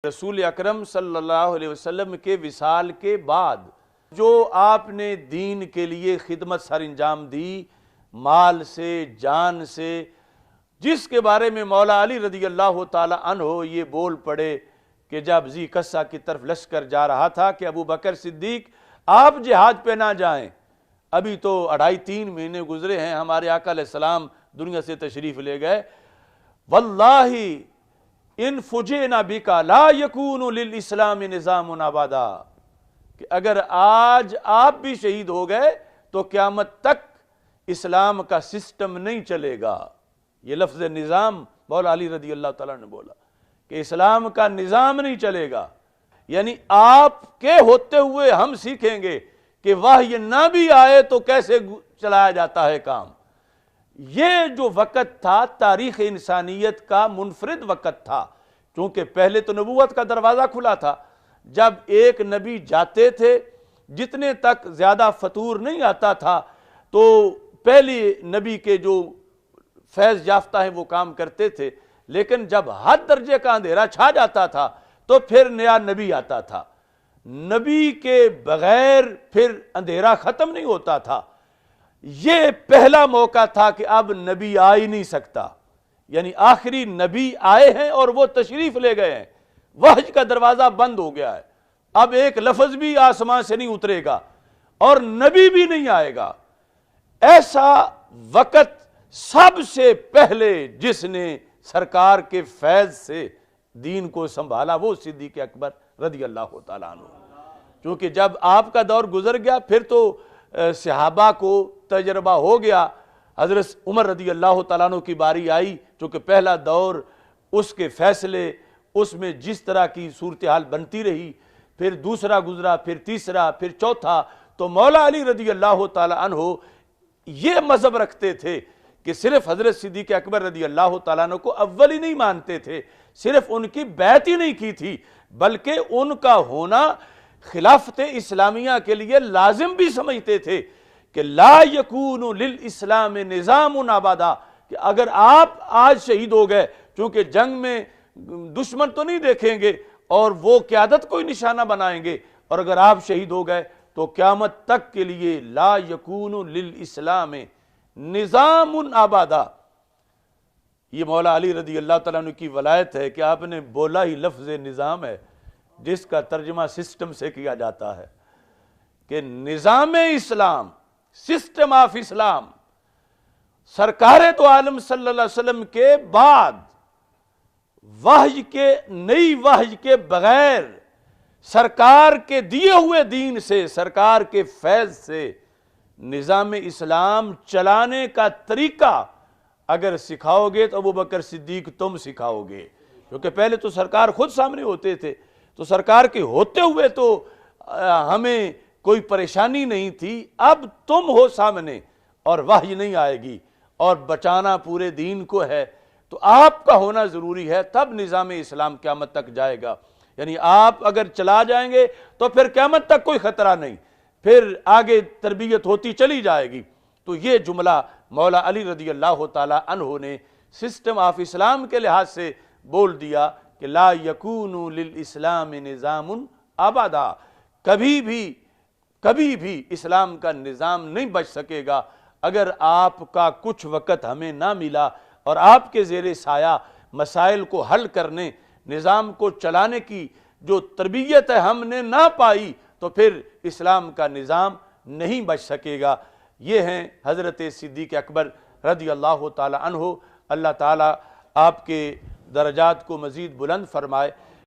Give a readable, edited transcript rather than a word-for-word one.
रसूल अकरम सल्लल्लाहु अलैहि वसल्लम के विसाल के बाद जो आपने दीन के लिए खिदमत सर अंजाम दी, माल से, जान से, जिसके बारे में मौला अली रदी अल्लाह ताला अन्हो ये बोल पड़े कि जब जी कस्सा की तरफ लश्कर जा रहा था कि अबू बकर सिद्दीक आप जिहाद पे ना जाएं। अभी तो 2.5-3 महीने गुजरे हैं, हमारे आका अलैहिस्सलाम दुनिया से तशरीफ ले गए। वल्लाही इन फुजे ना बिका ला यकूनु लिल इस्लाम निज़ामुन अबादा, कि अगर आज आप भी शहीद हो गए तो क़यामत तक इस्लाम का सिस्टम नहीं चलेगा। ये लफ्ज़ निज़ाम मौला अली रदी अल्लाह ताला ने बोला कि इस्लाम का निज़ाम नहीं चलेगा। यानी आपके होते हुए हम सीखेंगे कि वाह्य ना भी आए तो कैसे चलाया जाता है काम। ये जो वक़्त था तारीख़ इंसानियत का मुनफरिद वक़्त था, क्योंकि पहले तो नबूवत का दरवाज़ा खुला था। जब एक नबी जाते थे, जितने तक ज़्यादा फतूर नहीं आता था, तो पहले नबी के जो फैज़ याफ्ता हैं वो काम करते थे। लेकिन जब हद दर्जे का अंधेरा छा जाता था तो फिर नया नबी आता था। नबी के बगैर फिर अंधेरा ख़त्म नहीं होता था। ये पहला मौका था कि अब नबी आ ही नहीं सकता, यानी आखिरी नबी आए हैं और वो तशरीफ ले गए हैं। वहज का दरवाज़ा बंद हो गया है, अब एक लफ्ज़ भी आसमान से नहीं उतरेगा और नबी भी नहीं आएगा। ऐसा वक़्त सबसे पहले जिसने सरकार के फैज़ से दीन को संभाला वो सिद्दीक़ अकबर रदी अल्लाह ताला अन्हु। क्योंकि जब आपका दौर गुजर गया फिर तो सहाबा को तजर्बा हो गया। हज़रत उमर रदी अल्लाह ताला अन्हु की बारी आई, चूँकि पहला दौर उसके फैसले, उसमें जिस तरह की सूरत हाल बनती रही, फिर दूसरा गुजरा, फिर तीसरा, फिर चौथा। तो मौला अली रदी अल्लाह ताला अन्हु ये मज़हब रखते थे कि सिर्फ हज़रत सिद्दीक़ अकबर रदी अल्लाह ताला अन्हु को अव्वल ही नहीं मानते थे, सिर्फ उनकी बैत ही नहीं की थी, बल्कि उनका होना खिलाफत इस्लामिया के लिए लाजिम भी समझते थे कि ला यकूनु लिल इस्लाम निज़ामुन अबादा, कि अगर आप आज शहीद हो गए, क्योंकि जंग में दुश्मन तो नहीं देखेंगे और वो क़यादत को ही निशाना बनाएंगे, और अगर आप शहीद हो गए तो क़यामत तक के लिए ला यकूनु लिल इस्लाम निज़ामुन अबादा। ये मौला अली रदी अल्लाह ताला अन्हु की वलायत है कि आपने बोला ही लफ्ज़ निज़ाम है, जिसका तर्जुमा सिस्टम से किया जाता है कि निज़ाम इस्लाम, सिस्टम ऑफ इस्लाम। सरकार तो आलम सल्लल्लाहु अलैहि वसल्लम के बाद वहय के, नई वहय के बगैर सरकार के दिए हुए दीन से, सरकार के फैज़ से निज़ाम इस्लाम चलाने का तरीका अगर सिखाओगे तो अबू बकर सिद्दीक तुम सिखाओगे। क्योंकि पहले तो सरकार खुद सामने होते थे, तो सरकार के होते हुए तो हमें कोई परेशानी नहीं थी। अब तुम हो सामने और वहय नहीं आएगी और बचाना पूरे दीन को है, तो आपका होना ज़रूरी है, तब निज़ाम इस्लाम क़यामत तक जाएगा। यानी आप अगर चला जाएंगे तो फिर क़यामत तक कोई ख़तरा नहीं, फिर आगे तरबियत होती चली जाएगी। तो ये जुमला मौला अली रदी अल्लाह ताला अन्हु ने सिस्टम ऑफ इस्लाम के लिहाज से बोल दिया कि ला यकूनु लिल इस्लाम निज़ामुन अबादा। कभी भी इस्लाम का निज़ाम नहीं बच सकेगा अगर आपका कुछ वक़्त हमें ना मिला और आपके ज़ेरे साया मसाइल को हल करने, निज़ाम को चलाने की जो तरबियत है हमने ना पाई, तो फिर इस्लाम का निज़ाम नहीं बच सकेगा। ये हैं हज़रत सिद्दीक़ अकबर रदी अल्लाह ताला अन्हु। अल्लाह ताला आपके दरजात को मज़ीद बुलंद फरमाए।